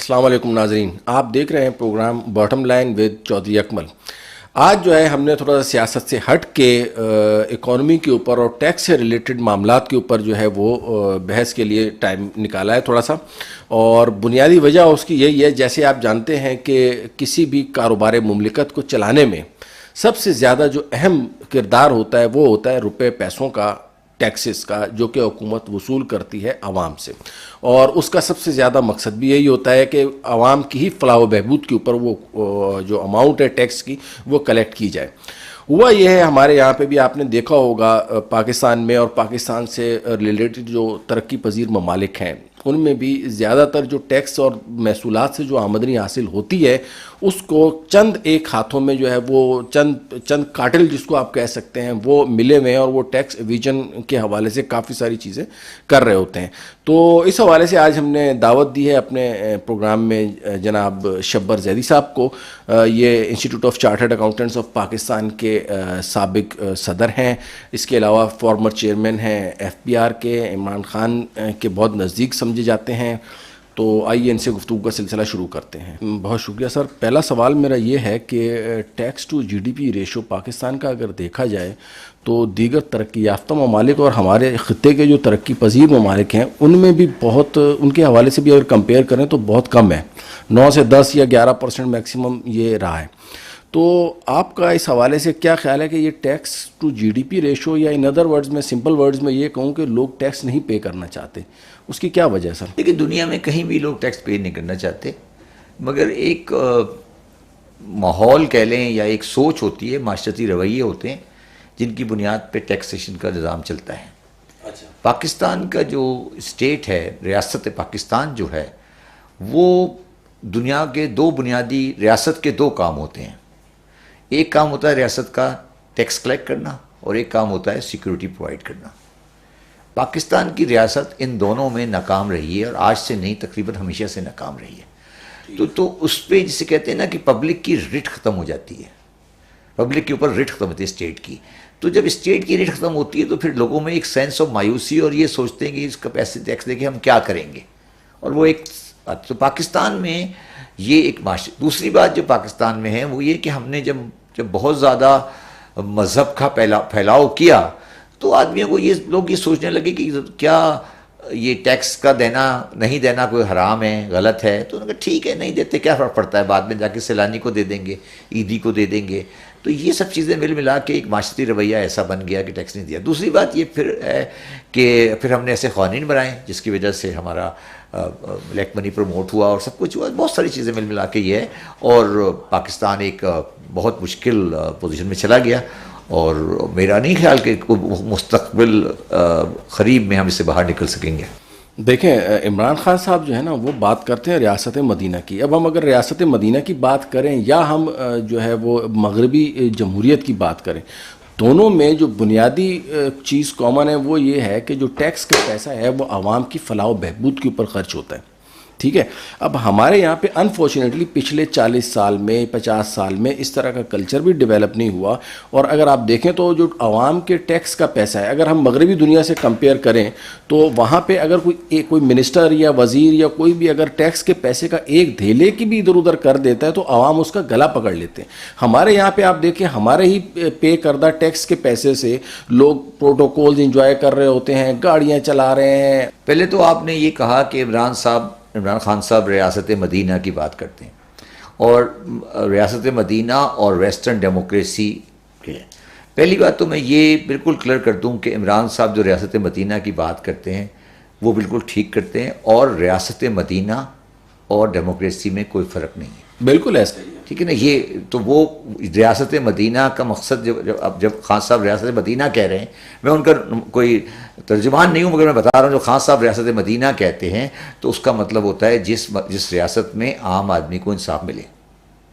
अस्सलाम वालेकुम नाजरीन, आप देख रहे हैं programme bottom line with Chaudhry Akmal. आज जो है हमने थोड़ा सा सियासत से हट के इकॉनमी के ऊपर और टैक्स से रिलेटेड मामलात के ऊपर जो है वो बहस के लिए टाइम निकाला है थोड़ा सा। और बुनियादी वजह उसकी यही है, जैसे आप जानते हैं कि किसी भी कारोबार मुमलिकत को चलाने में सबसे ज़्यादा जो अहम किरदार होता है वो होता है रुपए पैसों का, टैक्सेस का, जो कि हुकूमत वसूल करती है आवाम से। और उसका सबसे ज़्यादा मकसद भी यही होता है कि आवाम की ही फलाह व बहबूद के ऊपर वो जो अमाउंट है टैक्स की वो कलेक्ट की जाए। हुआ यह है, हमारे यहाँ पे भी आपने देखा होगा पाकिस्तान में और पाकिस्तान से रिलेटेड जो तरक्की पजीर ममालिक हैं उनमें भी ज़्यादातर जो टैक्स और महसूलात से जो आमदनी हासिल होती है उसको चंद एक हाथों में जो है वो चंद काटिल जिसको आप कह सकते हैं वो मिले हुए हैं और वो टैक्स एविजन के हवाले से काफ़ी सारी चीज़ें कर रहे होते हैं। तो इस हवाले से आज हमने दावत दी है अपने प्रोग्राम में जनाब शब्बर जैदी साहब को। ये institute of chartered accountants of Pakistan के साबिक सदर हैं। इसके अलावा फॉर्मर चेयरमैन हैं FPR के, इमरान खान के बहुत नज़दीक समझे जाते हैं। तो आइए इनसे गुफ्तगू का सिलसिला शुरू करते हैं। बहुत शुक्रिया सर। पहला सवाल मेरा ये है कि tax to GDP ratio Pakistan का अगर देखा जाए तो दीगर तरक्की याफ्ता ममालिक और हमारे ख़ित्ते के जो तरक्की पजीर ममालिक हैं उनमें भी बहुत, उनके हवाले से भी अगर कंपेयर करें तो बहुत कम है। 9 से 10 या 11% मैक्सिमम ये रहा है। तो आपका इस हवाले से क्या ख्याल है कि ये टैक्स टू GDP रेशो, या इन अदर वर्ड्स में, सिंपल वर्ड्स में ये कहूँ कि लोग टैक्स नहीं पे करना चाहते, उसकी क्या वजह है सर? देखिए, दुनिया में कहीं भी लोग टैक्स पे नहीं करना चाहते, मगर एक माहौल कह लें या एक सोच होती है, माशरती रवैये होते हैं जिनकी बुनियाद पे टैक्सेशन का निज़ाम चलता है। अच्छा। पाकिस्तान का जो स्टेट है, रियासत पाकिस्तान जो है, वो दुनिया के दो बुनियादी, रियासत के दो काम होते हैं। एक काम होता है रियासत का टैक्स कलेक्ट करना और एक काम होता है सिक्योरिटी प्रोवाइड करना। पाकिस्तान की रियासत इन दोनों में नाकाम रही है और आज से नहीं, तकरीबन हमेशा से नाकाम रही है। तो उस पर जिसे कहते हैं ना कि पब्लिक की रिट ख़त्म हो जाती है, पब्लिक के ऊपर रिट ख़त्म होती है स्टेट की। तो जब स्टेट की रिट ख़त्म होती है तो फिर लोगों में एक सेंस ऑफ मायूसी, और ये सोचते हैं कि इसका पैसे टैक्स देके हम क्या करेंगे, और वो एक। तो पाकिस्तान में ये एक दूसरी बात जो पाकिस्तान में है वो ये कि हमने जब बहुत ज़्यादा मज़हब का फैलाव किया तो आदमियों को लोग ये सोचने लगे कि क्या ये टैक्स का देना नहीं देना कोई हराम है, गलत है। तो उन्होंने कहा ठीक है, नहीं देते क्या फ़र्क पड़ता है, बाद में जाके सैलानी को दे देंगे, ईदी को दे देंगे। तो ये सब चीज़ें मिल मिला के एक माशरती रवैया ऐसा बन गया कि टैक्स नहीं दिया। दूसरी बात ये फिर है कि फिर हमने ऐसे क़ानून बनाए जिसकी वजह से हमारा ब्लैक मनी प्रमोट हुआ और सब कुछ हुआ, बहुत सारी चीज़ें मिल मिला के ये है, और पाकिस्तान एक बहुत मुश्किल पोजीशन में चला गया। और मेरा नहीं ख्याल कि मुस्तक़बिल क़रीब में हम इससे बाहर निकल सकेंगे। देखें, इमरान खान साहब जो है ना वो बात करते हैं रियासत मदीना की। अब हम अगर रियासत मदीना की बात करें या हम जो है वो मगरबी जमहूरियत की बात करें, दोनों में जो बुनियादी चीज़ कॉमन है वो ये है कि जो टैक्स का पैसा है वो आवाम की फलाह व बहबूद के ऊपर खर्च होता है। ठीक है। अब हमारे यहाँ पे अनफॉर्चुनेटली पिछले 40 साल में, 50 साल में इस तरह का कल्चर भी डेवलप नहीं हुआ। और अगर आप देखें तो जो आवाम के टैक्स का पैसा है, अगर हम मगरबी दुनिया से कंपेयर करें तो वहाँ पे अगर कोई मिनिस्टर या वज़ीर या कोई भी अगर टैक्स के पैसे का एक धेले की भी इधर उधर कर देता है तो आवाम उसका गला पकड़ लेते हैं। हमारे यहाँ पर आप देखें, हमारे ही पे करदा टैक्स के पैसे से लोग प्रोटोकॉल्स इंजॉय कर रहे होते हैं, गाड़ियाँ चला रहे हैं। पहले तो आपने ये कहा कि इमरान खान साहब रियासत मदीना की बात करते हैं, और रियासत मदीना और वेस्टर्न डेमोक्रेसी के। पहली बात तो मैं ये बिल्कुल क्लियर कर दूं कि इमरान साहब जो रियासत मदीना की बात करते हैं वो बिल्कुल ठीक करते हैं, और रियासत मदीना और डेमोक्रेसी में कोई फ़र्क नहीं है। बिल्कुल ऐसा ही है, ठीक है ना। ये तो वो रियासत मदीना का मकसद जब खान साहब रियासत मदीना कह रहे हैं, मैं उनका कोई तर्जुमान नहीं हूँ, मगर मैं बता रहा हूँ जो खान साहब रियासत मदीना कहते हैं तो उसका मतलब होता है जिस रियासत में आम आदमी को इंसाफ मिले।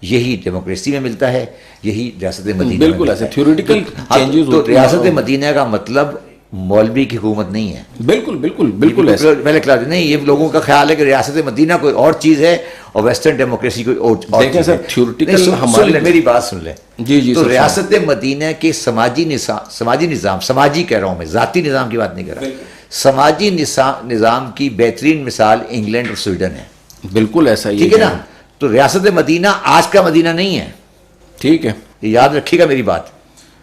यही डेमोक्रेसी में मिलता है, यही रियासत मदीना। बिल्कुल ऐसे थ्योरेटिकल चेंजेस। तो रियासत मदीना का मतलब मौलवी की हुकूमत नहीं है। बिल्कुल बिल्कुल बिल्कुल ऐसा। मैंने क्लास नहीं, ये लोगों का ख्याल है कि रियासत मदीना कोई और चीज़ है और वेस्टर्न डेमोक्रेसी कोई और देखें सर, थ्योरेटिकल हमारे मेरी बात सुन ले जी। तो रियासत मदीना के समाजी निज़ाम, समाजी कह रहा हूँ मैं, ज़ाती निज़ाम की बात नहीं कर रहा, समाजी निज़ाम की बेहतरीन मिसाल इंग्लैंड और स्वीडन है। बिल्कुल ऐसा ही ठीक है ना। तो रियासत मदीना आज का मदीना नहीं है, ठीक है, याद रखिएगा मेरी बात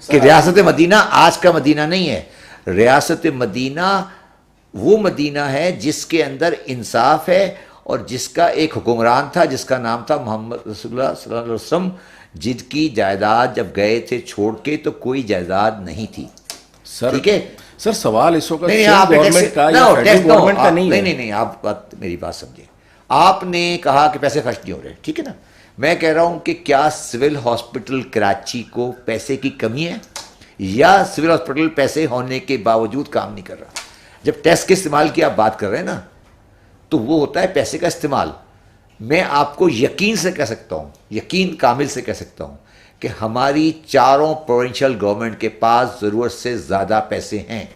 कि रियासत मदीना आज का मदीना नहीं है। रियासत मदीना वो मदीना है जिसके अंदर इंसाफ है और जिसका एक हुक्मरान था जिसका नाम था मोहम्मद रसूलुल्लाह सल्लल्लाहु अलैहि वसल्लम, जिनकी जायदाद जब गए थे छोड़ के तो कोई जायदाद नहीं थी। सर ठीक है सर, सवाल इस वक्त नहीं, गवर्नमेंट का या फेडरल गवर्नमेंट का नहीं है। नहीं, आप मेरी बात समझिए। आपने कहा कि पैसे खर्च नहीं हो रहे, ठीक है ना। मैं कह रहा हूं कि क्या सिविल हॉस्पिटल कराची को पैसे की कमी है या सिविल हॉस्पिटल पैसे होने के बावजूद काम नहीं कर रहा। जब टेस्ट के इस्तेमाल की आप बात कर रहे हैं ना, तो वो होता है पैसे का इस्तेमाल। मैं आपको यकीन से कह सकता हूं, यकीन कामिल से कह सकता हूं कि हमारी चारों प्रोविंशियल गवर्नमेंट के पास ज़रूरत से ज़्यादा पैसे हैं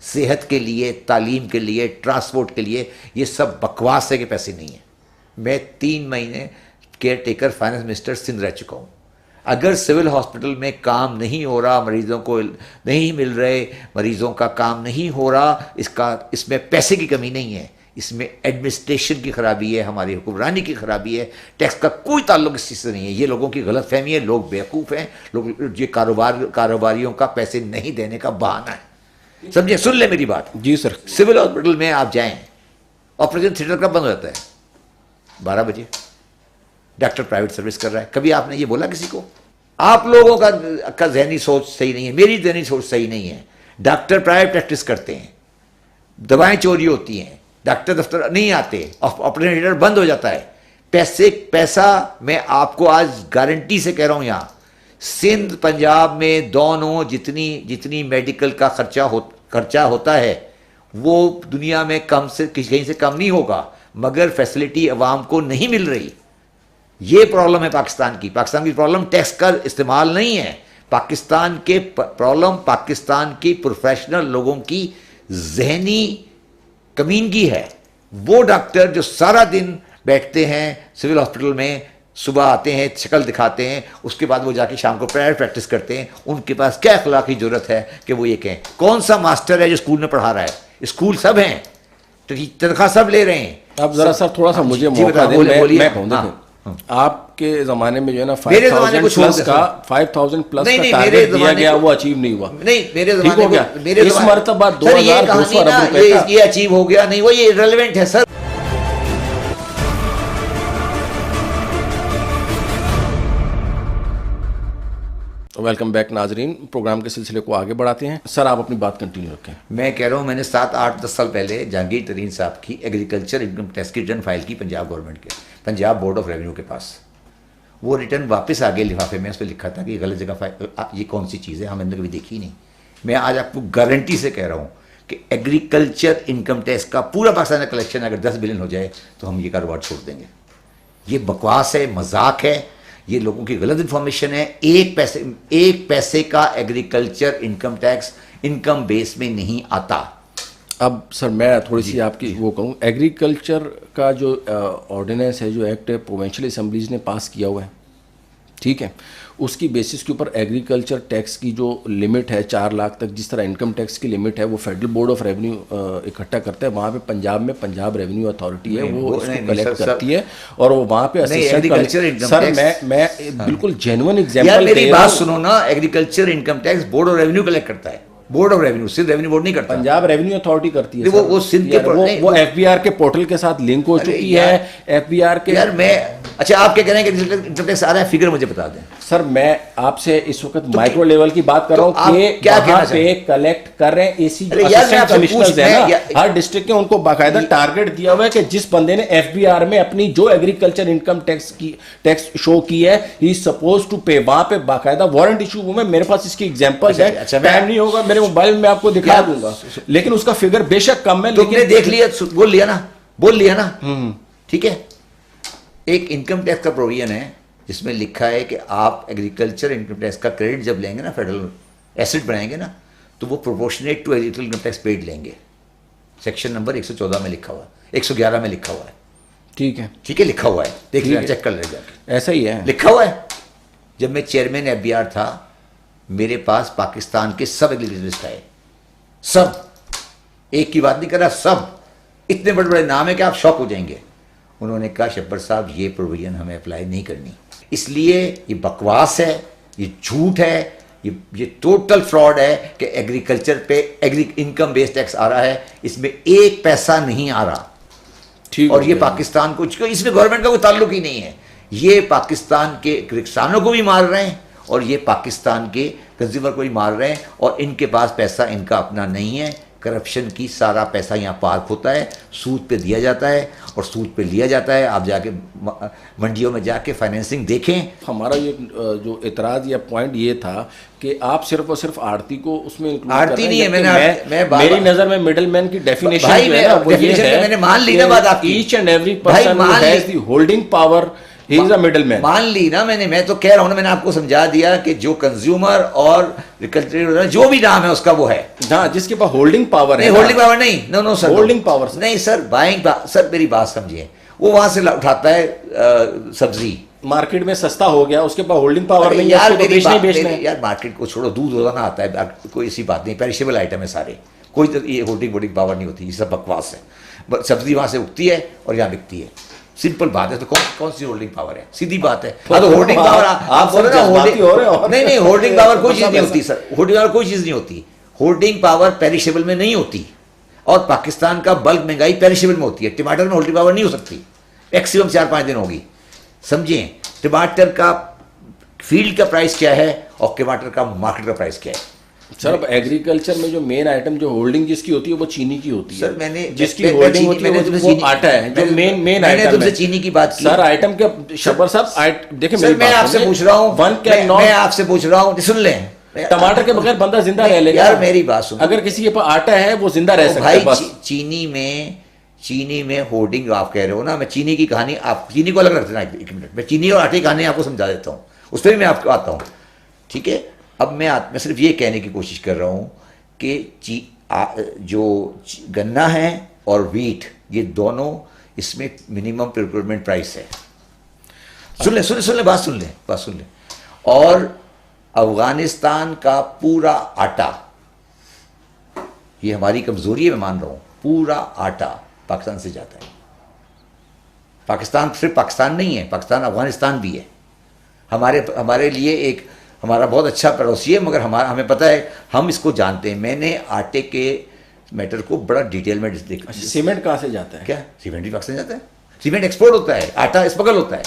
सेहत के लिए, तालीम के लिए, ट्रांसपोर्ट के लिए। ये सब बकवास है कि पैसे नहीं है। मैं 3 महीने caretaker finance minister Sindh रह चुका हूँ। अगर सिविल हॉस्पिटल में काम नहीं हो रहा, मरीजों को नहीं मिल रहे, मरीजों का काम नहीं हो रहा, इसमें पैसे की कमी नहीं है, इसमें एडमिनिस्ट्रेशन की खराबी है, हमारी हुक्मरानी की खराबी है। टैक्स का कोई ताल्लुक इस चीज़ से नहीं है। ये लोगों की गलतफहमी है, लोग बेवकूफ़ हैं, लोग ये कारोबारियों का पैसे नहीं देने का बहाना है। समझे, सुन ले मेरी बात। जी सर। सिविल हॉस्पिटल में आप जाएं, ऑपरेशन थिएटर कब बंद हो जाता है? 12 बजे। डॉक्टर प्राइवेट सर्विस कर रहा है। कभी आपने ये बोला किसी को? आप लोगों का जहनी सोच सही नहीं है, मेरी जहनी सोच सही नहीं है। डॉक्टर प्राइवेट प्रैक्टिस करते हैं, दवाएं चोरी होती हैं, डॉक्टर दफ्तर नहीं आते, ऑपरेशन थिएटर बंद हो जाता है। पैसा मैं आपको आज गारंटी से कह रहा हूं, यहां सिंध पंजाब में दोनों जितनी मेडिकल का खर्चा होता है वो दुनिया में कहीं से कम नहीं होगा, मगर फैसिलिटी अवाम को नहीं मिल रही। ये प्रॉब्लम है पाकिस्तान की प्रॉब्लम टैक्स का इस्तेमाल नहीं है। पाकिस्तान की प्रोफेशनल लोगों की जहनी कमीनगी है। वो डॉक्टर जो सारा दिन बैठते हैं सिविल हॉस्पिटल में, सुबह आते हैं, शक्ल दिखाते हैं, उसके बाद वो जाके शाम को प्राइवेट प्रैक्टिस करते हैं, उनके पास क्या अखलाकी जरूरत है कि वो ये कहें? कौन सा मास्टर है जो स्कूल में पढ़ा रहा है? स्कूल सब हैं, तो तनख्वाह सब ले रहे हैं। अब जरा सर थोड़ा सा मुझे मौका दें, मैं कहूँ देखो, आपके जमाने में जो है ना 5,000 प्लस का टारगेट दिया गया, वो अचीव नहीं हुआ। नहीं, मेरे जमाने में इस मर्तबा 2,200 अरब रुपए का ये अचीव हो गया नहीं, वो ये इररिलेवेंट है सर। वेलकम बैक नाजरीन, प्रोग्राम के सिलसिले को आगे बढ़ाते हैं। सर आप अपनी बात कंटिन्यू रखें। मैं कह रहा हूँ, मैंने 7, 8, 10 साल पहले जहांगीर तरीन साहब की एग्रीकल्चर इनकम टैक्स की रिटर्न फाइल की पंजाब गवर्नमेंट के, पंजाब बोर्ड ऑफ रेवेन्यू के पास। वो रिटर्न वापस आ गए लिफाफे में, उस पर लिखा था कि ये गलत जगह, ये कौन सी चीज़ है, हमने कभी देखी नहीं। मैं आज आपको गारंटी से कह रहा हूँ कि एग्रीकल्चर इनकम टैक्स का पूरा पाकिस्तान का कलेक्शन अगर 10 बिलियन हो जाए तो हम ये कारोबार छोड़ देंगे। ये बकवास है, मजाक है, ये लोगों की गलत इन्फॉर्मेशन है। एक पैसे का agriculture income tax income base में नहीं आता। अब सर मैं थोड़ी सी आपकी वो कहूँ, एग्रीकल्चर का जो ऑर्डिनेंस है, जो एक्ट है, प्रोविंशियल असेंबलीज ने पास किया हुआ है, ठीक है, उसकी बेसिस के ऊपर एग्रीकल्चर टैक्स की जो लिमिट है 4 लाख तक, जिस तरह इनकम टैक्स की लिमिट है वो फेडरल बोर्ड ऑफ रेवेन्यू इकट्ठा करता है। वहाँ पे पंजाब में पंजाब रेवेन्यू अथॉरिटी है, वो इसको कलेक्ट करती है और वो वहाँ पे असिस्टेंट। सर मैं बिल्कुल जेन्युइन एग्जांपल, मेरी बात सुनो ना, agriculture income tax board of revenue collect करता है, board of revenue, Sindh revenue board नहीं करता, पंजाब रेवेन्यू अथॉरिटी करती है। वो सिंध के वो एफबीआर के पोर्टल के साथ लिंक हो चुकी है। एफबीआर के यार मैं, अच्छा आप क्या कह रहे हैं कि इनकम टैक्स आ रहा है, फिगर मुझे बता दें। सर मैं आपसे इस वक्त माइक्रो लेवल की बात कर रहा हूँ कि क्या वहाँ पे कलेक्ट कर रहे हैं एसी असिस्टेंट कमिश्नर्स है ना हर डिस्ट्रिक्ट के, उनको बाकायदा टारगेट दिया हुआ है कि जिस बंदे ने एफबीआर में अपनी जो एग्रीकल्चर इनकम टैक्स शो की है, ही इज सपोज टू पे। वहां पे बाकायदा वारंट इशू हुआ है, मेरे पास इसकी एग्जांपल है। टाइम नहीं होगा, मेरे मोबाइल में आपको दिखा दूंगा, लेकिन उसका फिगर बेशक कम है। तुमने देख लिया, बोल लिया ना, ठीक है। एक इनकम टैक्स का प्रोविजन है जिसमें लिखा है कि आप एग्रीकल्चर इनकम टैक्स का क्रेडिट जब लेंगे ना, फेडरल एसेट बनाएंगे ना, तो वो proportionate to agriculture income tax paid लेंगे। सेक्शन नंबर 114 में लिखा हुआ है, 111 में लिखा हुआ है, ठीक है, ठीक है, लिखा हुआ है, देख लेना, चेक कर लेना जाके, ऐसा ही है, लिखा हुआ है। जब मैं चेयरमैन एफबीआर था, मेरे पास पाकिस्तान के सब एग्रीकल्चर लिस्ट आए, सब, एक की बात नहीं कर रहा, सब, इतने बड़े बड़े नाम है कि आप शॉक हो जाएंगे। उन्होंने कहा शब्बर साहब ये प्रोविजन हमें अप्लाई नहीं करनी, इसलिए ये बकवास है, ये झूठ है, ये टोटल फ्रॉड है कि एग्रीकल्चर पे इनकम बेस्ड टैक्स आ रहा है, इसमें एक पैसा नहीं आ रहा। ठीक, और ये पाकिस्तान को, इसमें गवर्नमेंट का कोई ताल्लुक ही नहीं है, ये पाकिस्तान के किसानों को भी मार रहे हैं और ये पाकिस्तान के कंज्यूमर को भी मार रहे हैं, और इनके पास पैसा इनका अपना नहीं है। करप्शन की सारा पैसा यहाँ पार्क होता है, सूद पे दिया जाता है और सूद पे लिया जाता है। आप जाके मंडियों में जाके फाइनेंसिंग देखें। हमारा ये जो एतराज़ या पॉइंट ये था कि आप सिर्फ और सिर्फ आड़ती को उसमें इंक्लूड आड़ती नहीं है, मेरी नज़र में मिडलमैन की डेफिनेशन भाई मैंने मान ली ना बात आपकी, each and every person who has the holding power he is a middleman. मान ली ना मैं तो कह रहा हूँ ना, मैंने आपको समझा दिया कि जो कंज्यूमर और जो भी नाम है उसका वो है, हाँ, जिसके पास होल्डिंग पावर है। होल्डिंग पावर नहीं, नो सर, होल्डिंग पावर नहीं सर, बाइंग सर, मेरी बात समझिए, वो वहां से उठाता है सब्जी, मार्केट में सस्ता हो गया, उसके पास होल्डिंग पावर नहीं यार, है, बेचना है। यार मार्केट को छोड़ो, दूध रोजाना आता है, कोई ऐसी बात नहीं, पेरिशेबल आइटम है सारे, कोई तो ये होल्डिंग पावर नहीं होती, ये सब बकवास है। सब्जी वहां से उगती है और यहाँ बिकती है, सिंपल बात है। तो कौन सी होल्डिंग पावर है, सीधी बात है। तो होल्डिंग पावर आप बोल रहे हो, नहीं होल्डिंग पावर कोई चीज नहीं होती सर, होल्डिंग पावर कोई चीज नहीं होती, होल्डिंग पावर पेरिशेबल में नहीं होती, और पाकिस्तान का बल्क महंगाई पेरिशेबल में होती है। टमाटर में होल्डिंग पावर नहीं हो सकती, मैक्सिमम 4-5 दिन होगी, समझिए। टमाटर का फील्ड का प्राइस क्या है और टमाटर का मार्केट का प्राइस क्या है सर? अब एग्रीकल्चर में जो मेन आइटम जो होल्डिंग जिसकी होती है वो चीनी की होती है सर। मैंने जिसकी होल्डिंग होती है वो आटा है, जो मेन आइटम है। तुमसे चीनी की बात की सर, आइटम के शब्बर साहब देखिए, मैं आपसे पूछ रहा हूँ, मैं आपसे पूछ रहा हूँ, सुन लें, टमाटर के बगैर बंदा जिंदा रह लेगा यार, मेरी बात सुनो, अगर किसी के पास आटा है वो जिंदा रह सकता है बस। चीनी में होल्डिंग आप कह रहे हो ना, मैं चीनी की कहानी, आप चीनी को अलग रखते ना, एक मिनट, मैं चीनी और आटे की कहानी आपको समझा देता हूँ, उस पर भी मैं आपको आता हूँ, ठीक है। अब मैं सिर्फ ये कहने की कोशिश कर रहा हूँ कि जो गन्ना है और वीट, ये दोनों, इसमें मिनिमम प्रोक्योरमेंट प्राइस है। सुन ले बात सुन ले। और अफगानिस्तान का पूरा आटा, ये हमारी कमजोरी है, मैं मान रहा हूँ, पूरा आटा पाकिस्तान से जाता है। पाकिस्तान सिर्फ पाकिस्तान नहीं है, पाकिस्तान अफगानिस्तान भी है। हमारे लिए एक हमारा बहुत अच्छा पड़ोसी है, मगर हमें पता है, हम इसको जानते हैं। मैंने आटे के मैटर को बड़ा डिटेल में देखा। सीमेंट कहाँ से जाता है? क्या सीमेंट भी पाकिस्तान जाता है? सीमेंट एक्सपोर्ट होता है, आटा स्मगल होता है।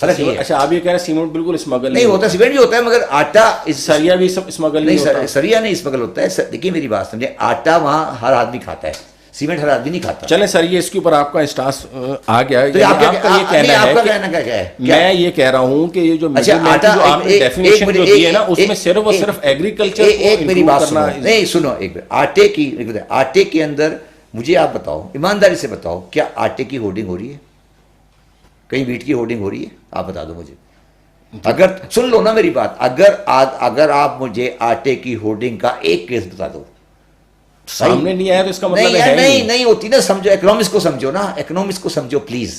अच्छा, आप ये कह रहे हैं सीमेंट बिल्कुल स्मगल नहीं होता, सीमेंट भी होता है, मगर आटा सरिया भी सब स्मगल नहीं होता। सरिया नहीं स्मगल होता है। देखिए मेरी बात समझे, आटा वहाँ हर आदमी खाता है, सीमेंट हर आदमी नहीं खाता। चले सर, ये इसके ऊपर आपका स्टांस आ गया, तो आपका कहना क्या है? मैं ये कह रहा हूँ कि ये जो आपने डेफिनेशन जो दी है ना, उसमें सिर्फ और सिर्फ एग्रीकल्चर को एक मेरी बात सुनो, नहीं सुनो, एक आटे के अंदर मुझे आप बताओ, ईमानदारी से बताओ, क्या आटे की होर्डिंग हो रही है? कहीं वीट की होर्डिंग हो रही है? आप बता दो मुझे। अगर सुन लो ना मेरी बात, अगर आप मुझे आटे की होर्डिंग का एक केस बता दो, सामने नहीं आया तो इसका मतलब है नहीं होती ना। समझो, इकोनॉमिक्स को समझो ना, इकोनॉमिक्स को समझो प्लीज।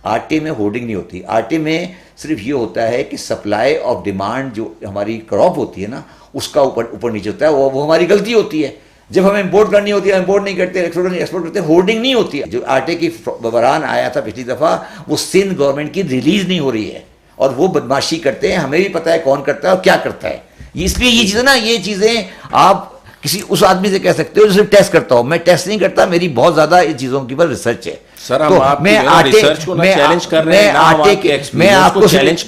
आटे में होर्डिंग नहीं होती, आटे में सिर्फ ये होता है कि सप्लाई और डिमांड, जो हमारी क्रॉप होती है ना, उसका ऊपर नीचे होता है, वो हमारी गलती होती है। जब हमें इंपोर्ट करनी होती है, इंपोर्ट नहीं करते, एक्सपोर्ट करते, होर्डिंग नहीं होती है। जो आटे की बहरान आया था पिछली दफा, वो सिंध गवर्नमेंट की रिलीज नहीं हो रही है, और वो बदमाशी करते हैं, हमें भी पता है कौन करता है और क्या करता है। इसलिए ये चीज़ें ना, ये चीज़ें आप किसी उस आदमी से कह सकते हो जो सिर्फ टेस्ट करता हो। मैं टेस्ट नहीं करता, मेरी बहुत ज्यादा इन चीजों के ऊपर रिसर्च है। सर, तो मैं रिसर्च को चैलेंज कर रहे हैं,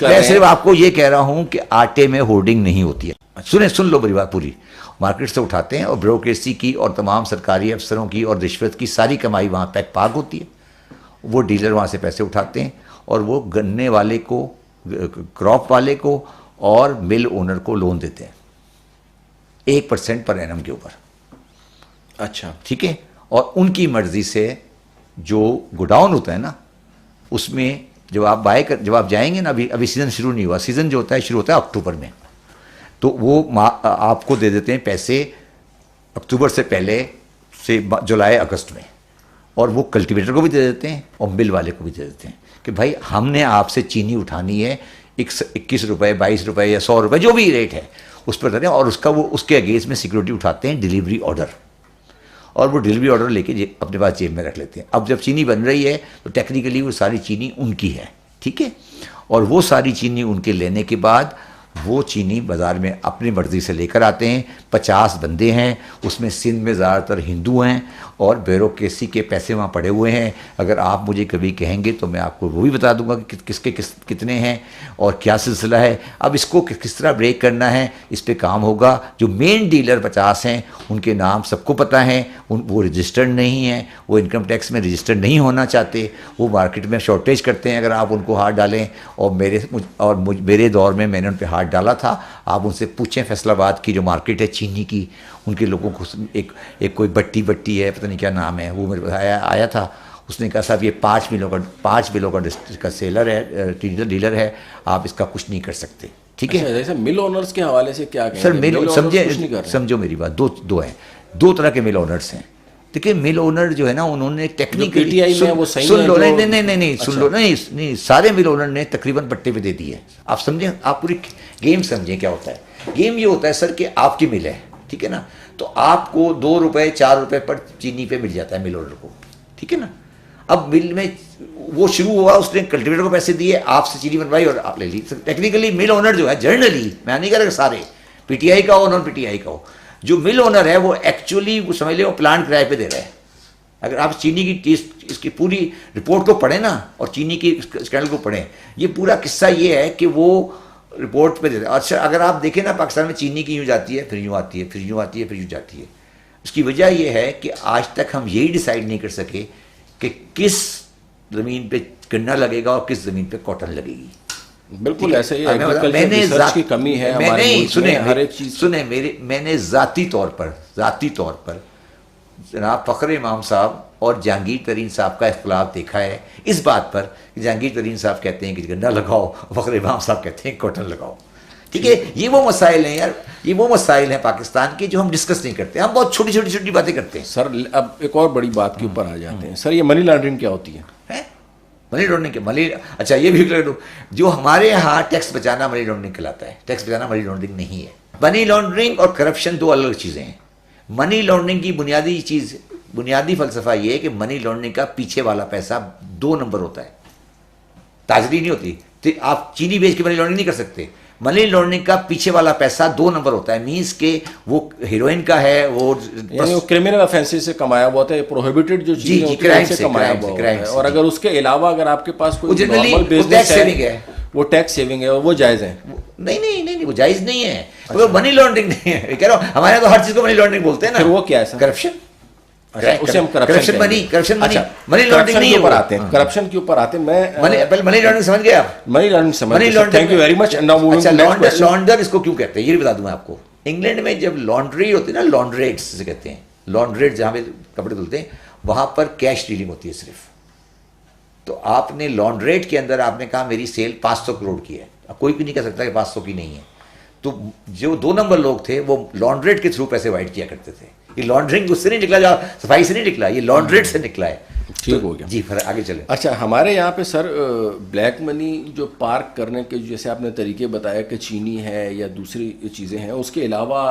मैं सिर्फ आपको ये कह रहा हूं कि आटे में होर्डिंग नहीं होती है। सुन लो मेरी बात पूरी। मार्केट से उठाते हैं, और ब्यूरोक्रेसी की और तमाम सरकारी अफसरों की और रिश्वत की सारी कमाई वहाँ पैक पार्क होती है। वो डीलर वहाँ से पैसे उठाते हैं और वो गन्ने वाले को, क्रॉप वाले को और मिल ओनर को लोन देते हैं 1% पर एनम के ऊपर। अच्छा, ठीक है। और उनकी मर्जी से जो गोडाउन होता है ना, उसमें जब आप जाएंगे ना, अभी सीज़न शुरू नहीं हुआ, सीज़न जो होता है शुरू होता है अक्टूबर में, तो वो आपको दे देते हैं पैसे अक्टूबर से पहले से जुलाई अगस्त में, और वो कल्टीवेटर को भी दे देते हैं और मिल वाले को भी दे देते हैं कि भाई हमने आपसे चीनी उठानी है 21 रुपये, 22 रुपये या 100 रुपये, जो भी रेट है उस पर देते हैं, और उसके अगेंस्ट में सिक्योरिटी उठाते हैं डिलीवरी ऑर्डर। और वो डिलीवरी ऑर्डर लेके अपने पास जेब में रख लेते हैं। अब जब चीनी बन रही है तो टेक्निकली वो सारी चीनी उनकी है, ठीक है, और वो सारी चीनी उनके लेने के बाद वो चीनी बाज़ार में अपनी मर्ज़ी से लेकर आते हैं। 50 बंदे हैं, उसमें सिंध में ज़्यादातर हिंदू हैं और ब्यूरोक्रेसी के पैसे वहाँ पड़े हुए हैं। अगर आप मुझे कभी कहेंगे तो मैं आपको वो भी बता दूंगा कि किसके कितने हैं और क्या सिलसिला है। अब इसको किस तरह ब्रेक करना है, इस पर काम होगा। जो मेन डीलर 50 हैं उनके नाम सबको पता है, वो रजिस्टर्ड नहीं हैं, वो इनकम टैक्स में रजिस्टर्ड नहीं होना चाहते, वो मार्केट में शॉर्टेज करते हैं अगर आप उनको हाथ डालें। और मेरे दौर में मैंने उन पर हाथ डाला था। आप उनसे पूछें फैसलाबाद की जो मार्केट है चीनी की, उनके लोगों को एक कोई बट्टी है, पता नहीं क्या नाम है, वो मेरे पास आया था। उसने कहा साहब ये 5 मिलों का सेलर है, डीलर है, आप इसका कुछ नहीं कर सकते, ठीक है। जैसे मिल ओनर्स के हवाले से क्या कहेंगे? सर मिल समझो मेरी बात, दो हैं, 2 तरह के मिल ओनर्स हैं। देखिए मिल ओनर जो है ना, उन्होंने टेक्निकली सुन लो, नहीं सुन लो, नहीं सारे मिल ओनर ने तकरीबन पट्टे पे दे दी है। आप समझें, आप पूरी गेम समझें क्या होता है। गेम ये होता है सर कि आपकी मिल है, ठीक है ना, तो आपको 2 रुपये 4 रुपये पर चीनी पे मिल जाता है मिल ओनर को, ठीक है ना। अब मिल में वो शुरू हुआ, उसने कल्टीवेटर को पैसे दिए, आपसे चीनी बनवाई और आप ले ली। टेक्निकली मिल ओनर जो है, जनरली मैं नहीं कह रहा सारे, पीटीआई का हो नॉन पीटीआई का हो, जो मिल ओनर है वो एक्चुअली वो समझ लो प्लांट किराए पे दे रहा है। अगर आप चीनी की टेस्ट इसकी पूरी रिपोर्ट को पढ़ें ना और चीनी की स्कैंडल को पढ़ें, ये पूरा किस्सा ये है कि वो रिपोर्ट पे दे रहा है। अच्छा अगर आप देखें ना, पाकिस्तान में चीनी की यूँ जाती है, फिर यूँ आती है, फिर यूँ आती है, फिर यूँ जाती है। उसकी वजह यह है कि आज तक हम यही डिसाइड नहीं कर सके कि किस ज़मीन पे गन्ना लगेगा और किस ज़मीन पे कॉटन लगेगी। बिल्कुल ऐसे ही एग्रीकल्चर रिसर्च की कमी है हमारे मुल्क में, हर एक चीज़। मैंने ज़ाती तौर पर जनाब फ़खर इमाम साहब और जहांगीर तरीन साहब का इख्तलाफ देखा है इस बात पर कि जहांगीर तरीन साहब कहते हैं कि गन्ना लगाओ, फ़खर इमाम साहब कहते हैं कॉटन लगाओ, ठीक है। ये वो मसाइल हैं यार, ये वो मसाइल हैं पाकिस्तान के जो हम डिस्कस नहीं करते, हम बहुत छोटी छोटी बातें करते हैं। सर अब एक और बड़ी बात के ऊपर आ जाते हैं। सर ये मनी लॉन्ड्रिंग क्या होती है? मनी लॉन्ड्रिंग के अच्छा ये भी कर दो, जो हमारे यहाँ टैक्स बचाना मनी लॉन्ड्रिंग कहलाता है, टैक्स बचाना मनी लॉन्ड्रिंग नहीं है। मनी लॉन्ड्रिंग और करप्शन 2 अलग चीज़ें हैं। मनी लॉन्ड्रिंग की बुनियादी फलसफा ये है कि मनी लॉन्ड्रिंग का पीछे वाला पैसा 2 नंबर होता है, ताजरी नहीं होती। तो आप चीनी बेच के मनी लॉन्ड्रिंग नहीं कर सकते। मनी लॉन्ड्रिंग का पीछे वाला पैसा 2 नंबर होता है, मीन्स के वो हीरोइन का है, वो क्रिमिनल ऑफेंसेस से कमाया हुआ है, प्रोहिबिटेड जो चीज़ होती है उससे कमाया हुआ है। और अगर उसके अलावा अगर आपके पास कोई नॉर्मल बिजनेस है, वो टैक्स सेविंग है और वो जायज़ है। नहीं वो जायज़ नहीं है, वो मनी लॉन्ड्रिंग नहीं है। कह रहा हूँ हमारे तो हर चीज़ को मनी लॉन्ड्रिंग बोलते हैं ना। फिर वो क्या है? करप्शन। उसे हम करप्शन मनी लॉन्ड्रिंग नहीं ऊपर आते हैं, करप्शन के ऊपर आते हैं। मैं मनी लॉन्ड्रिंग समझ गए आप? मनी लॉन्ड्रिंग समझ गए, थैंक यू वेरी मच। लॉन्डर इसको क्यों कहते हैं ये भी बता दूं मैं आपको। इंग्लैंड में जब लॉन्ड्री होती है ना, लॉन्ड्रेट्स से कहते हैं, लॉन्ड्रेट जहाँ पे कपड़े धुलते हैं, वहाँ पर कैश डीलिंग होती है सिर्फ। तो आपने लॉन्ड्रेट के अंदर आपने कहा मेरी सेल 500 करोड़ की है, कोई भी नहीं कह सकता कि 500 की नहीं है। तो जो 2 नंबर लोग थे वो लॉन्ड्रेट के थ्रू पैसे वाइट किया करते थे। ये लॉन्ड्रिंग उससे नहीं निकला, जो सफाई से नहीं निकला, ये लॉन्ड्रेट से निकला है। ठीक हो गया जी, फिर आगे चले। अच्छा हमारे यहाँ पे सर ब्लैक मनी जो पार्क करने के जैसे आपने तरीके बताया कि चीनी है या दूसरी चीज़ें हैं, उसके अलावा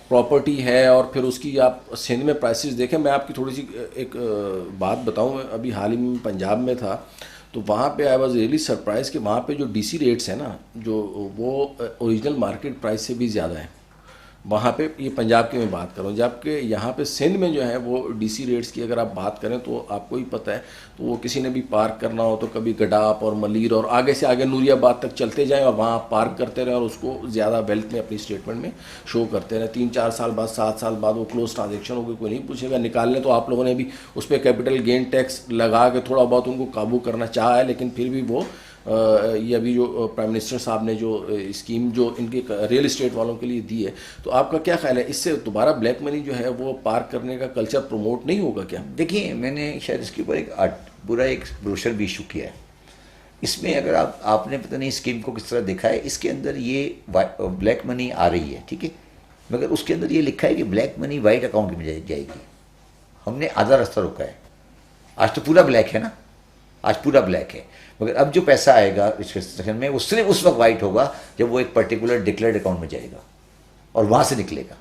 प्रॉपर्टी है और फिर उसकी आप सिंध में प्राइसेस देखें। मैं आपकी थोड़ी सी एक बात बताऊँ, अभी हाल ही में पंजाब में था तो वहाँ पे आई वॉज रियली सरप्राइज कि वहाँ पे जो डीसी रेट्स हैं ना, जो वो ओरिजिनल मार्केट प्राइस से भी ज़्यादा है वहाँ पे। ये पंजाब की मैं बात कर रहा हूँ, जबकि यहाँ पे सिंध में जो है वो डीसी रेट्स की अगर आप बात करें तो आपको ही पता है, तो वो किसी ने भी पार्क करना हो तो कभी गडाप और मलीर और आगे से आगे नूरियाबाद तक चलते जाएं और वहाँ पार्क करते रहें और उसको ज़्यादा वेल्थ में अपनी स्टेटमेंट में शो करते रहें। 3-4 साल बाद 7 साल बाद वो क्लोज ट्रांजेक्शन होगी, कोई नहीं पूछेगा। निकालने तो आप लोगों ने भी उस पर कैपिटल गेन टैक्स लगा के थोड़ा बहुत उनको काबू करना चाहा है, लेकिन फिर भी वो ये अभी जो प्राइम मिनिस्टर साहब ने जो स्कीम जो इनके रियल इस्टेट वालों के लिए दी है, तो आपका क्या ख्याल है, इससे दोबारा ब्लैक मनी जो है वो पार्क करने का कल्चर प्रमोट नहीं होगा क्या? देखिए मैंने शायद इसके ऊपर एक ब्रोशर भी इशू किया है। इसमें अगर आपने पता नहीं स्कीम को किस तरह देखा है, इसके अंदर ये ब्लैक मनी आ रही है, ठीक है, मगर उसके अंदर ये लिखा है कि ब्लैक मनी वाइट अकाउंट में जाएगी। हमने आधा रास्ता रोका है। आज तो पूरा ब्लैक है ना, आज पूरा ब्लैक है, मगर अब जो पैसा आएगा इस सेक्शन में वो सिर्फ उस वक्त वाइट होगा जब वो एक पर्टिकुलर डिक्लेयर्ड अकाउंट में जाएगा और वहाँ से निकलेगा।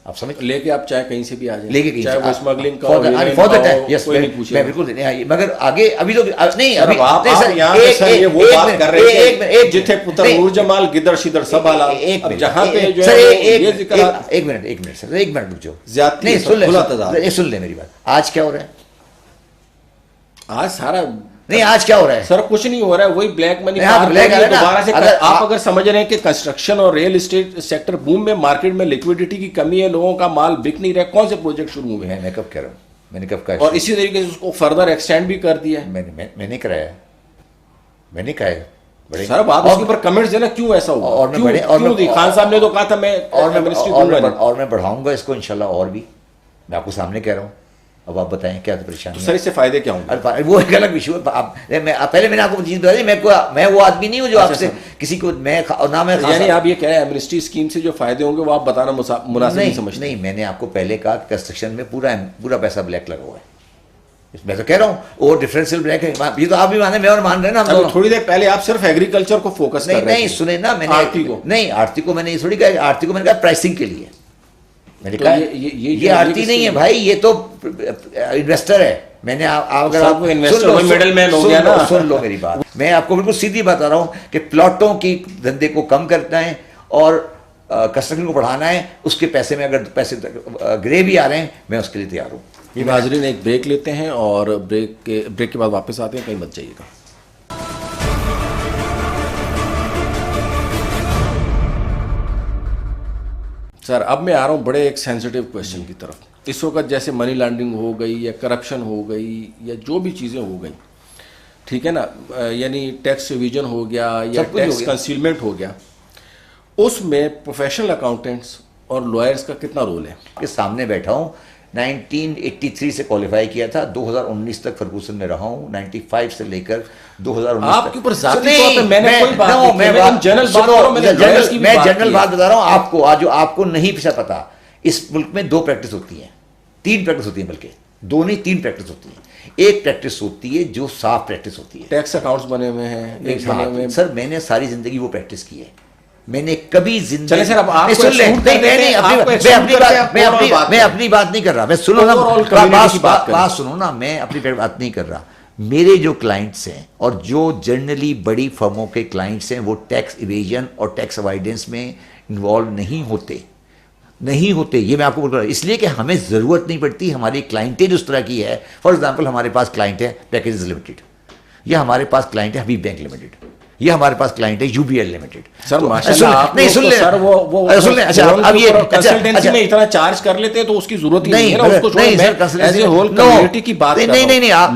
आप समझ लेके आप चाहे कहीं से भी आ जाए, लेके कहीं चाहे से वो स्मगलिंग का for हो, the- heroin for the का time, हो, yes, कोई नहीं मैं पूछेगा। बिल्कुल देने आइए, मगर आगे अभी तो नहीं सर, अभी आप नहीं, सर, यहाँ पे सर ये वो एक बात मिनट, कर रहे एक थे मिनट, जिथे पुत्र नहीं, नूर जमाल गिदड़ शिदड़ सब आला, एक अब मिनट, जहाँ पे जो सर, है वो एक ये मिनट, जिक्र एक मिनट सर, एक मिनट रुक जाओ, ज्यादती नहीं है, सुन ले, खुला तजाद। ये सुन ले मेरी बात, आज क्या हो रहा है? आज सारा नहीं, आज क्या हो रहा है? सर कुछ नहीं हो रहा है, वही ब्लैक मनी हाँ, तो black आ रहा है ना। दोबारा से अगर आप अगर समझ रहे हैं कि कंस्ट्रक्शन और रियल एस्टेट सेक्टर बूम में मार्केट में लिक्विडिटी की कमी है, लोगों का माल बिक नहीं रहा है, कौन से प्रोजेक्ट शुरू हुए हैं? मैं कब कह रहा हूँ, मैंने कब कहा? और इसी तरीके से उसको फर्दर एक्सटेंड भी कर दिया है। मैंने कराया, मैंने कहा है बड़े सर अब आप उसके ऊपर कमेंट्स देना, क्यों ऐसा हुआ? और मैं क्यों- बड़े और क्यों दी? खान साहब ने तो कहा था मैं मिनिस्ट्री दूंगा नहीं। और मैं बढ़ाऊंगा इसको इंशाल्लाह, और भी मैं आपको सामने कह रहा हूँ। अब आप बताएं क्या तो परेशानी तो सर इससे फायदे क्या होंगे? अरे वो एक अलग इशू है। पहले मैंने आपको चीज बता दी, मैं वो आदमी नहीं हूँ जो आपसे किसी को ना मैं यानी आप ये कह रहे हैं एमनेस्टी स्कीम से जो फायदे होंगे वो आप बताना मुनासिब नहीं समझते? नहीं, मैंने आपको पहले कहा कि कंस्ट्रक्शन में पूरा पैसा ब्लैक लगा हुआ है। मैं तो कह रहा हूँ वो डिफरेंशियल ब्लैक है, ये तो आप भी माने, मैं और मान रहे हैं ना हम दोनों। थोड़ी देर पहले आप सिर्फ एग्रीकल्चर को फोकस कर रहे थे। नहीं सुने ना, मैंने आरती को नहीं, आरती को मैंने ये थोड़ी कहा, आरती को मैंने कहा प्राइसिंग के लिए। मैंने तो कहा ये आरती नहीं है भाई, ये तो इन्वेस्टर है। मैंने अगर आप इन्वेस्टर मिडलमैन हो गया ना। सुन लो मेरी बात, मैं आपको बिल्कुल सीधी बता रहा हूँ कि प्लॉटों की धंधे को कम करना है और कंस्ट्रक्शन को बढ़ाना है। उसके पैसे में अगर पैसे ग्रे भी आ रहे हैं, मैं उसके लिए तैयार हूँ। ये नाजरीन एक ब्रेक लेते हैं और ब्रेक के बाद वापस आते हैं, कहीं मत जाइएगा। सर अब मैं आ रहा हूँ बड़े एक सेंसिटिव क्वेश्चन की तरफ। इस वक्त जैसे मनी लॉन्ड्रिंग हो गई या करप्शन हो गई या जो भी चीज़ें हो गई, ठीक है ना, यानी टैक्स रिवीजन हो गया या टैक्स कंसीलमेंट हो गया, उसमें प्रोफेशनल अकाउंटेंट्स और लॉयर्स का कितना रोल है? के सामने बैठा हूँ, 1983 से क्वालिफाई किया था, 2019 तक फर्गूसन में रहा हूँ, 95 से लेकर 2019 आपके ऊपर जाती तौर पे मैंने कोई बात नहीं, मैं जनरल बात कर रहा हूं, मैं जनरल बात बता रहा हूँ आपको। आज जो आपको नहीं पता, इस मुल्क में 2 प्रैक्टिस होती है, 3 प्रैक्टिस होती है, बल्कि 2 नहीं 3 प्रैक्टिस होती है। एक प्रैक्टिस होती है जो साफ प्रैक्टिस होती है, टैक्स अकाउंट्स बने हुए हैं। सर मैंने सारी जिंदगी वो प्रैक्टिस की है। मैंने कभी जिंदगी सर अब आप सुन ले, मैं अपनी बात नहीं कर रहा, मैं सुनो ना, बात सुनो ना, मैं अपनी बात नहीं कर रहा। मेरे जो क्लाइंट्स हैं और जो जनरली बड़ी फर्मों के क्लाइंट्स हैं, वो टैक्स इवेजन और टैक्स अवॉइडेंस में इन्वॉल्व नहीं होते, ये मैं आपको बोल रहा हूँ। इसलिए कि हमें ज़रूरत नहीं पड़ती, हमारी क्लाइंटेज उस तरह की है। फॉर एग्जांपल हमारे पास क्लाइंट है पैकेजेस लिमिटेड, या हमारे पास क्लाइंट है हबीब बैंक लिमिटेड, ये हमारे पास क्लाइंट है यूबीएल लिमिटेड। सर माशाल्लाह आप नहीं सुन ले सर, वो सुन ले। अच्छा अब ये कंसल्टेंसी में इतना चार्ज कर लेते हैं तो उसकी जरूरत ही नहीं है ना, उसको छोड़, मैं एज ए होल कम्युनिटी की बात कर रहा हूं।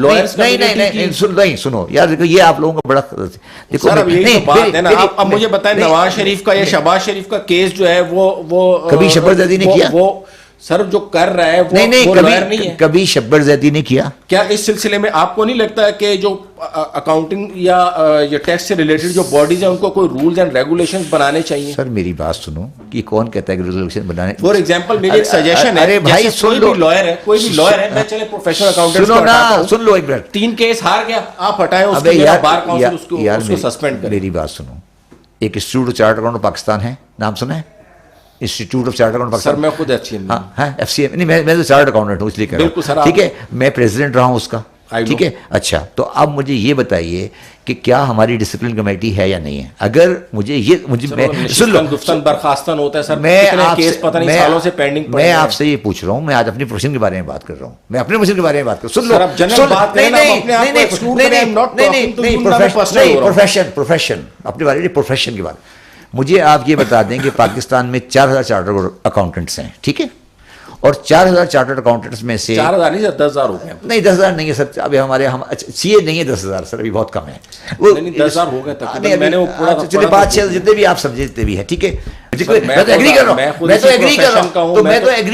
नहीं सुनो यार, देखो ये आप लोगों का बड़ा देखो सर, अब यही तो बात है ना। अब मुझे बताएं नवाज शरीफ का या शहबाज शरीफ का केस जो है वो कभी शब्बर ज़ैदी ने किया? वो सर जो कर रहा है वो लॉयर नहीं है। कभी शब्बर ज़ैदी ने किया क्या? इस सिलसिले में आपको नहीं लगता कि जो अकाउंटिंग या ये टैक्स से रिलेटेड जो बॉडीज हैं उनको कोई रूल्स एंड रेगुलेशंस बनाने चाहिए? सर मेरी बात सुनो, कि कौन कहता है कि रेगुलेशन बनाने? फॉर एग्जांपल मेरी एक सजेशन है, अरे भाई सुन लो, कोई भी लॉयर है, मैं चले प्रोफेशनल अकाउंटेंट सुनो ना, सुन लो एक मिनट। 3 केस हार गया, आप हटाएं उसको, मेरा बार काउंसिल उसको सस्पेंड करे। मेरी बात सुनो, एक institute of chartered accountant Pakistan है, नाम सुना है? Institute of chartered accountant Pakistan. Sir मैं खुद एफसीएम, हाँ एफसीएम नहीं, मैं तो चार्टर्ड अकाउंटेंट हूँ इसलिए कह रहा हूँ, ठीक है। मैं प्रेसिडेंट रहा हूँ उसका, ठीक है। अच्छा तो अब मुझे ये बताइए कि क्या हमारी डिसिप्लिन कमेटी है या नहीं है? अगर मुझे सुन लो, बर्खास्तन होता है सर, केस पता नहीं सालों से पेंडिंग। मैं आपसे ये पूछ रहा हूँ, मैं आज अपनी प्रोफेशन के बारे में बात कर रहा हूँ, मैं अपने प्रोफेशन के बारे में बात कर, सुन लो, प्रोफेशन अपने बारे में, प्रोफेशन के बारे में मुझे आप ये बता दें कि पाकिस्तान में 4000 चार्टर्ड अकाउंटेंट्स हैं, ठीक है, और 4000 चार्टर्ड अकाउंटेंट्स में से 4000 नहीं सर 10,000 हो गए। नहीं 10,000 नहीं है सर, अभी हमारे सीए नहीं है 10,000 सर, अभी बहुत कम है वो, नहीं 10,000 हो गए तक। मैंने वो पूरा चलिए 5-6 जितने भी आप समझे जितने भी है, ठीक है। मैं तो एग्री कर रहा हूँ, मैं तो एग्री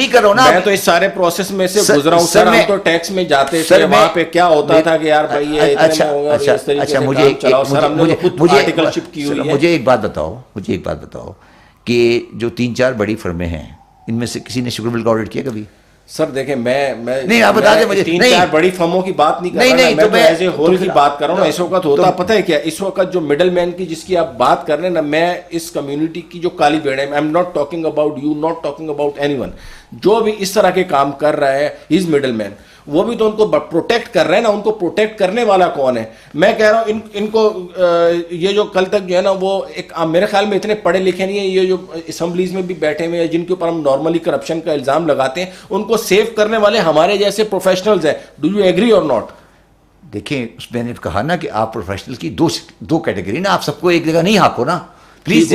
कर रहा हूँ ना, मैं तो इस सारे प्रोसेस में से गुजरा हूँ सर। हम तो टैक्स में जाते थे, वहाँ पे क्या होता था कि यार भाई ये इतने में होगा, इस तरीके से काम चलाओ सर। हमने खुद आर्टिकलशिप की हुई है। मुझे एक बात बताओ कि जो 3-4 बड़ी फर्में हैं, इनमें से किसी ने शुगर बिल का ऑडिट किया कभी? सर देखें, मैं नहीं, आप बता दें मुझे। तीन नहीं, चार बड़ी फर्मों की बात नहीं कर नहीं, रहा, नहीं, मैं तो तो मैं एज ए होल की बात कर रहा हूँ। इस वक्त होता पता है क्या, इस वक्त जो मिडल मैन की जिसकी आप बात कर रहे हैं ना, मैं इस कम्युनिटी की जो काली भेड़ है, I am not talking about you, not talking about anyone, जो भी इस तरह के काम कर रहा है, ही इज मिडल मैन, वो भी तो उनको प्रोटेक्ट कर रहे हैं ना। उनको प्रोटेक्ट करने वाला कौन है? मैं कह रहा हूं इनको ये जो कल तक जो है ना, वो एक मेरे ख्याल में इतने पढ़े लिखे नहीं है, ये जो असम्बलीज में भी बैठे हुए हैं जिनके ऊपर हम नॉर्मली करप्शन का इल्जाम लगाते हैं, उनको सेव करने वाले हमारे जैसे प्रोफेशनल्स हैं। डू यू एग्री और नॉट? देखिए, उसमें मैंने कहा ना कि आप प्रोफेशनल की दो कैटेगरी ना, आप सबको एक जगह नहीं हाको ना प्लीज।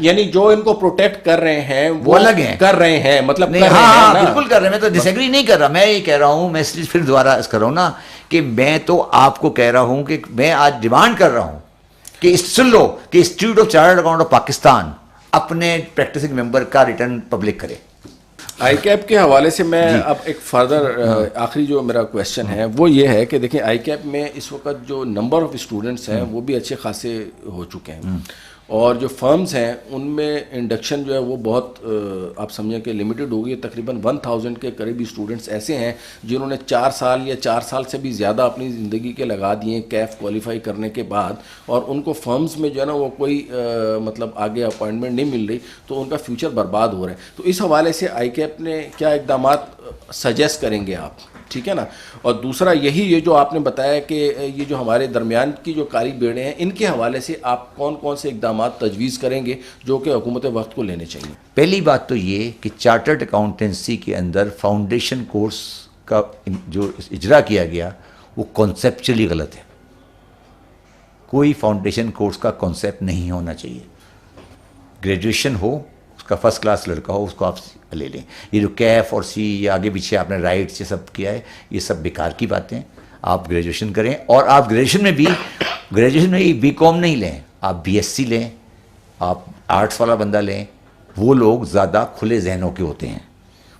यानी जो इनको प्रोटेक्ट कर रहे हैं वो अलग हैं, कर रहे हैं, मतलब नहीं, हाँ, बिल्कुल कर रहे हैं। मैं तो डिसएग्री नहीं कर रहा, मैं ये कह रहा हूं, मैं इसलिए फिर दोबारा कर रहा हूं ना कि मैं तो आपको कह रहा हूं कि मैं आज डिमांड कर रहा हूं कि सुन लो कि institute of chartered account of Pakistan अपने प्रैक्टिसिंग मेंबर का रिटर्न पब्लिक करे। आईकैप के हवाले से मैं अब एक फर्दर आखिरी जो मेरा क्वेश्चन है वो ये है कि देखिए, आईकैप में इस वक्त जो नंबर ऑफ स्टूडेंट्स हैं वो भी अच्छे खासे हो चुके हैं, और जो फर्म्स हैं उनमें इंडक्शन जो है वो बहुत आप समझें कि लिमिटेड हो गई है। तकरीबन 1000 के करीब स्टूडेंट्स ऐसे हैं जिन्होंने 4 साल या 4 साल से भी ज़्यादा अपनी ज़िंदगी के लगा दिए हैं कैफ क्वालिफाई करने के बाद, और उनको फर्म्स में जो है ना वो कोई मतलब आगे अपॉइंटमेंट नहीं मिल रही, तो उनका फ्यूचर बर्बाद हो रहा है। तो इस हवाले से आईकैप ने क्या इकदाम सजेस्ट करेंगे आप? ठीक है ना। और दूसरा यही, ये जो आपने बताया कि ये जो हमारे दरमियान की जो काली बेड़े हैं, इनके हवाले से आप कौन कौन से इकदाम तजवीज़ करेंगे जो कि हुकूमत वक्त को लेने चाहिए? पहली बात तो ये कि चार्टर्ड अकाउंटेंसी के अंदर फाउंडेशन कोर्स का जो इजरा किया गया वो कॉन्सेप्चुअली गलत है। कोई फाउंडेशन कोर्स का कॉन्सेप्ट नहीं होना चाहिए। ग्रेजुएशन हो, उसका फर्स्ट क्लास लड़का हो, उसको आप ले लें। ये जो कैफ और सी, ये आगे पीछे आपने राइट्स ये सब किया है, ये सब बेकार की बातें। आप ग्रेजुएशन करें, और आप ग्रेजुएशन में भी बीकॉम नहीं लें, आप बीएससी लें, आप आर्ट्स वाला बंदा लें। वो लोग ज़्यादा खुले जहनों के होते हैं।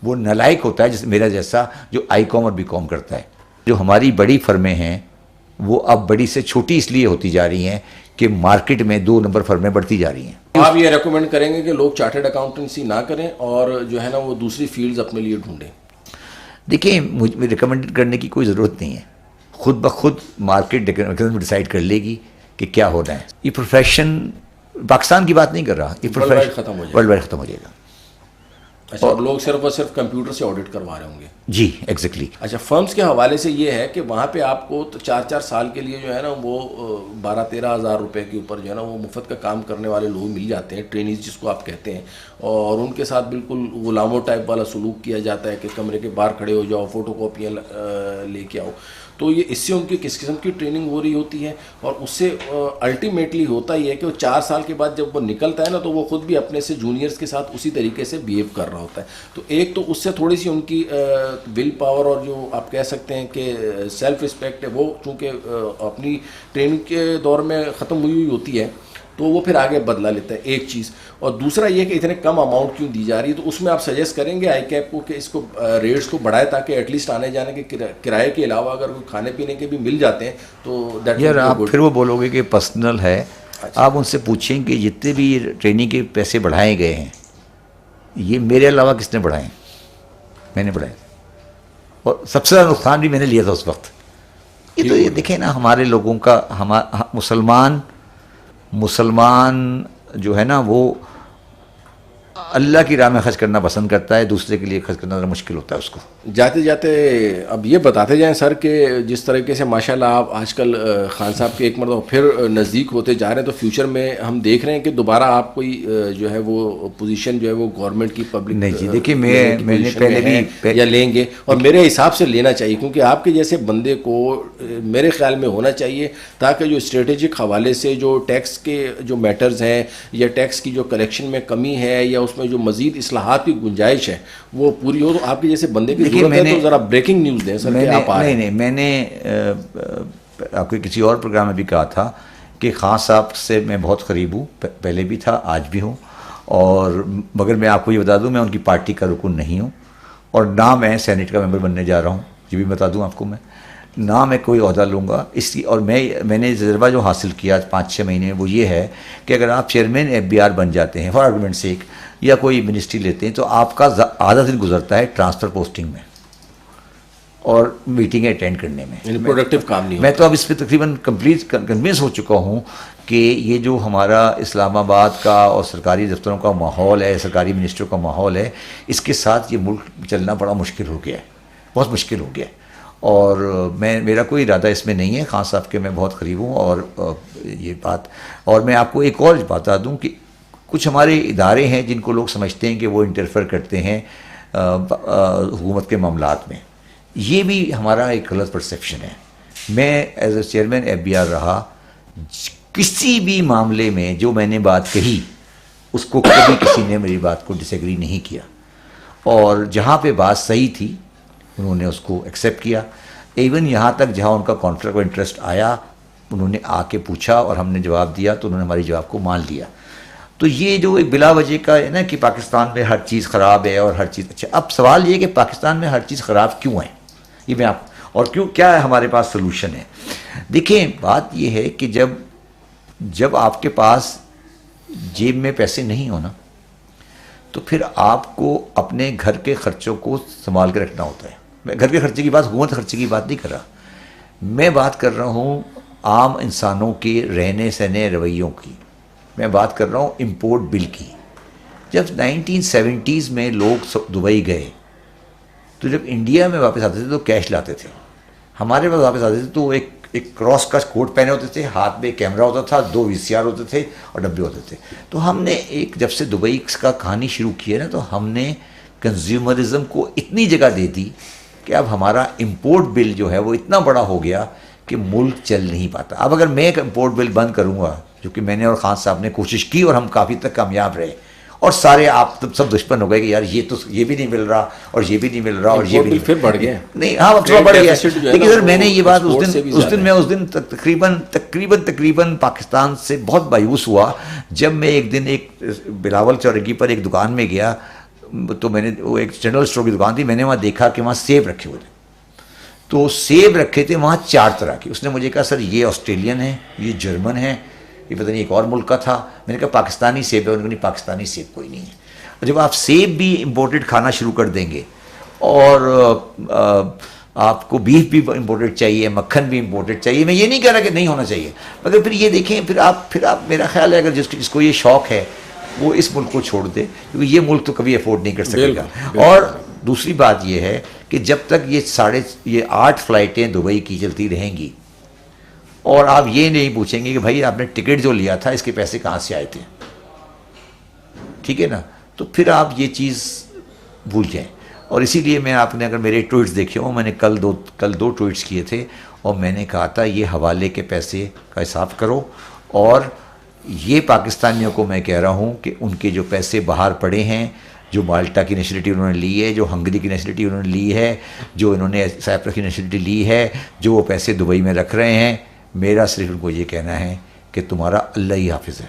वो नालायक होता है जैसे मेरा जैसा जो आईकॉम और बीकॉम करता है। जो हमारी बड़ी फर्में हैं वो अब बड़ी से छोटी इसलिए होती जा रही हैं कि मार्केट में 2 नंबर फर्में बढ़ती जा रही हैं। आप ये रेकमेंड करेंगे कि लोग चार्टर्ड अकाउंटेंसी ना करें और जो है ना वो दूसरी फील्ड्स अपने लिए ढूंढें? देखिए, मुझे रिकमेंड करने की कोई ज़रूरत नहीं है। खुद ब खुद मार्केट डिसाइड कर लेगी कि क्या होना है। ये प्रोफेशन पाकिस्तान की बात नहीं कर रहा, ये प्रोफेशन खत्म हो जाएगा, वर्ल्ड वाइड खत्म हो जाएगा। अच्छा, और लोग सिर्फ और सिर्फ कंप्यूटर से ऑडिट करवा रहे होंगे? जी, एग्जैक्टली। अच्छा, फर्म्स के हवाले से ये है कि वहाँ पे आपको तो 4-4 साल के लिए जो है ना वो 12-13 हज़ार रुपये के ऊपर जो है ना वो मुफ्त का काम करने वाले लोग मिल जाते हैं, ट्रेनीज जिसको आप कहते हैं, और उनके साथ बिल्कुल गुलामों टाइप वाला सलूक किया जाता है कि कमरे के बाहर खड़े हो जाओ, फ़ोटो कॉपियाँ लेके आओ। तो ये इससे उनकी किस किस्म की ट्रेनिंग हो रही होती है, और उससे अल्टीमेटली होता ही है कि वो 4 साल के बाद जब वो निकलता है ना तो वो खुद भी अपने से जूनियर्स के साथ उसी तरीके से बिहेव कर रहा होता है। तो एक तो उससे थोड़ी सी उनकी विल पावर और जो आप कह सकते हैं कि सेल्फ रिस्पेक्ट है वो चूँकि अपनी ट्रेनिंग के दौर में ख़त्म हुई होती है, तो वो फिर आगे बदला लेता है, एक चीज़। और दूसरा ये कि इतने कम अमाउंट क्यों दी जा रही है, तो उसमें आप सजेस्ट करेंगे आईकैप को कि इसको रेट्स को बढ़ाए ताकि एटलीस्ट आने जाने के किराए के अलावा अगर कोई खाने पीने के भी मिल जाते हैं तो दैट यार आप फिर वो बोलोगे कि पर्सनल है। अच्छा। आप उनसे पूछें कि जितने भी ट्रेनिंग के पैसे बढ़ाए गए हैं ये मेरे अलावा किसने बढ़ाए? मैंने बढ़ाए, और सबसे ज़्यादा नुकसान भी मैंने लिया था उस वक्त। ये तो ये देखें ना, हमारे लोगों का मुसलमान जो है ना वो अल्लाह की राह में खर्च करना पसंद करता है, दूसरे के लिए खर्च करना ज़रा मुश्किल होता है उसको। जाते जाते अब ये बताते जाएं सर कि जिस तरीके से माशाल्लाह आप आजकल खान साहब के एक मरतबा फिर नज़दीक होते जा रहे हैं, तो फ्यूचर में हम देख रहे हैं कि दोबारा आप कोई जो है वो पोजीशन जो है वो गवर्नमेंट की पब्लिक नहीं जी, देखिए मैंने पहले भी या लेंगे, और मेरे हिसाब से लेना चाहिए, क्योंकि आपके जैसे बंदे को मेरे ख्याल में होना चाहिए ताकि जो स्ट्रेटेजिक हवाले से जो टैक्स के जो मैटर्स हैं या टैक्स की जो कलेक्शन में कमी है या उसमें जो मजीद इस्लाहात की गुंजाइश है वो पूरी हो। तो आपके जैसे बंदे की जरूरत है, तो ज़रा ब्रेकिंग न्यूज़ दें सर। मैंने आपके किसी और प्रोग्राम में भी कहा था कि खान साहब से मैं बहुत करीब हूँ, पहले भी था, आज भी हूँ, और मगर मैं आपको ये बता दूँ मैं उनकी पार्टी का रुकन नहीं हूँ, और ना मैं सेनेट का मेंबर बनने जा रहा हूँ, ये भी बता दूँ आपको मैं। ना मैं कोई ओहदा लूँगा इसकी। और मैंने तजर्बा जो हासिल किया 5-6 महीने में वो ये है कि अगर आप चेयरमैन FBR बन जाते हैं फॉर आर्गूमेंट सेक, या कोई मिनिस्ट्री लेते हैं, तो आपका आधा दिन गुजरता है ट्रांसफ़र पोस्टिंग में और मीटिंगें अटेंड करने में। प्रोडक्टिव काम नहीं मैं तो अब इस पर तकरीबन कंप्लीट कन्विंस हो चुका हूँ कि ये जो हमारा इस्लामाबाद का और सरकारी दफ्तरों का माहौल है, सरकारी मिनिस्टरों का माहौल है, इसके साथ ये मुल्क चलना बड़ा मुश्किल हो गया है, बहुत मुश्किल हो गया है। और मेरा कोई इरादा इसमें नहीं है, खान साहब के मैं बहुत करीब हूँ। और ये बात, और मैं आपको एक और बता दूँ कि कुछ हमारे इदारे हैं जिनको लोग समझते हैं कि वो इंटरफेयर करते हैं हुकूमत के मामलात में, ये भी हमारा एक गलत परसेप्शन है। मैं एज ए चेयरमैन FBR रहा, किसी भी मामले में जो मैंने बात कही उसको कभी किसी ने मेरी बात को डिसएग्री नहीं किया, और जहाँ पे बात सही थी उन्होंने उसको एक्सेप्ट किया। इवन यहाँ तक जहाँ उनका कॉन्फ्लिक्ट ऑफ इंटरेस्ट आया, उन्होंने आके पूछा और हमने जवाब दिया तो उन्होंने हमारी जवाब को मान लिया। तो ये जो एक बिला वजह का है ना कि पाकिस्तान में हर चीज़ ख़राब है और हर चीज़ अच्छा, अब सवाल ये कि पाकिस्तान में हर चीज़ ख़राब क्यों है, ये मैं आप, और क्यों, क्या है हमारे पास सोल्यूशन है। देखिए, बात ये है कि जब आपके पास जेब में पैसे नहीं हो ना, तो फिर आपको अपने घर के खर्चों को संभाल के रखना होता है। मैं घर के खर्चे की बात, हुकूमत खर्चे की बात नहीं कर रहा, मैं बात कर रहा हूँ आम इंसानों के रहने सहने रवैयों की। मैं बात कर रहा हूँ इंपोर्ट बिल की। जब 1970s में लोग दुबई गए, तो जब इंडिया में वापस आते थे तो कैश लाते थे, हमारे पास वापस आते थे तो एक क्रॉस का कोट पहने होते थे, हाथ में कैमरा होता था, 2 VCR होते थे और डब्बे होते थे। तो हमने जब से दुबई का कहानी शुरू की है ना, तो हमने कंज्यूमरिज्म को इतनी जगह दे दी कि अब हमारा इंपोर्ट बिल जो है वो इतना बड़ा हो गया कि मुल्क चल नहीं पाता। अब अगर मैं एक इंपोर्ट बिल बंद करूँगा, जो कि मैंने और खान साहब ने कोशिश की और हम काफ़ी तक कामयाब रहे, और सारे आप तब सब दुश्मन हो गए कि यार ये भी नहीं मिल रहा और ये भी नहीं मिल रहा और ये भी फिर बढ़ गया। नहीं, हाँ, अब थोड़ा बढ़ गया। लेकिन सर, मैंने ये बात उस दिन तकरीबन पाकिस्तान से बहुत मायूस हुआ जब मैं एक दिन एक बिलावल चौरगी पर एक दुकान में गया, तो मैंने, वो एक जनरल स्टोर की दुकान थी, मैंने वहाँ देखा कि वहाँ सेब रखे हुए थे। तो सेब रखे थे वहाँ 4 तरह के। उसने मुझे कहा, सर ये ऑस्ट्रेलियन है, ये जर्मन है, ये पता नहीं एक और मुल्क का था। मैंने कहा पाकिस्तानी सेब है। उन्होंने कहा नहीं, पाकिस्तानी सेब कोई नहीं है। जब आप सेब भी इंपोर्टेड खाना शुरू कर देंगे और आपको बीफ भी इंपोर्टेड चाहिए, मक्खन भी इंपोर्टेड चाहिए, मैं ये नहीं कह रहा कि नहीं होना चाहिए, मगर फिर ये देखें, फिर आप मेरा ख्याल है अगर जिसको ये शौक़ है वो इस मुल्क को छोड़ दे, क्योंकि ये मुल्क तो कभी अफोर्ड नहीं कर सकेगा। और दूसरी बात ये है कि जब तक ये 8 फ्लाइटें दुबई की चलती रहेंगी और आप ये नहीं पूछेंगे कि भाई आपने टिकट जो लिया था इसके पैसे कहाँ से आए थे, ठीक है ना, तो फिर आप ये चीज़ भूल जाएं। और इसीलिए मैं, आपने अगर मेरे ट्वीट्स देखे हो, मैंने कल दो ट्वीट्स किए थे और मैंने कहा था ये हवाले के पैसे का हिसाब करो, और ये पाकिस्तानियों को मैं कह रहा हूँ कि उनके जो पैसे बाहर पड़े हैं, जो माल्टा की नेशनलिटी उन्होंने ली है, जो हंगरी की नेशनलिटी उन्होंने ली है, जो इन्होंने साइप्रस की नेशनलिटी ली है, जो वो पैसे दुबई में रख रहे हैं, मेरा सिर्फ उनको ये कहना है कि तुम्हारा अल्लाह ही हाफिज़ है।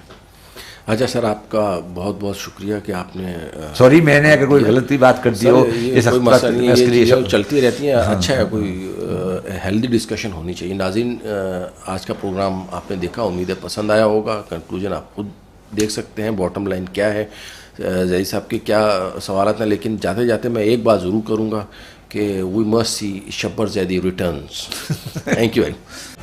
अच्छा सर, आपका बहुत बहुत शुक्रिया कि आपने, सॉरी मैंने अगर कोई गलती बात कर दी हो, ये कोई मसला नहीं है, ये चलती रहती है। अच्छा है, कोई हेल्दी डिस्कशन होनी चाहिए। नाज़रीन, आज का प्रोग्राम आपने देखा, उम्मीद है पसंद आया होगा। कंक्लूजन आप खुद देख सकते हैं, बॉटम लाइन क्या है, जई साहब के क्या सवाल हैं। लेकिन जाते जाते मैं एक बात ज़रूर करूँगा कि we must see Shabbar Zaidi returns. Thank you very much.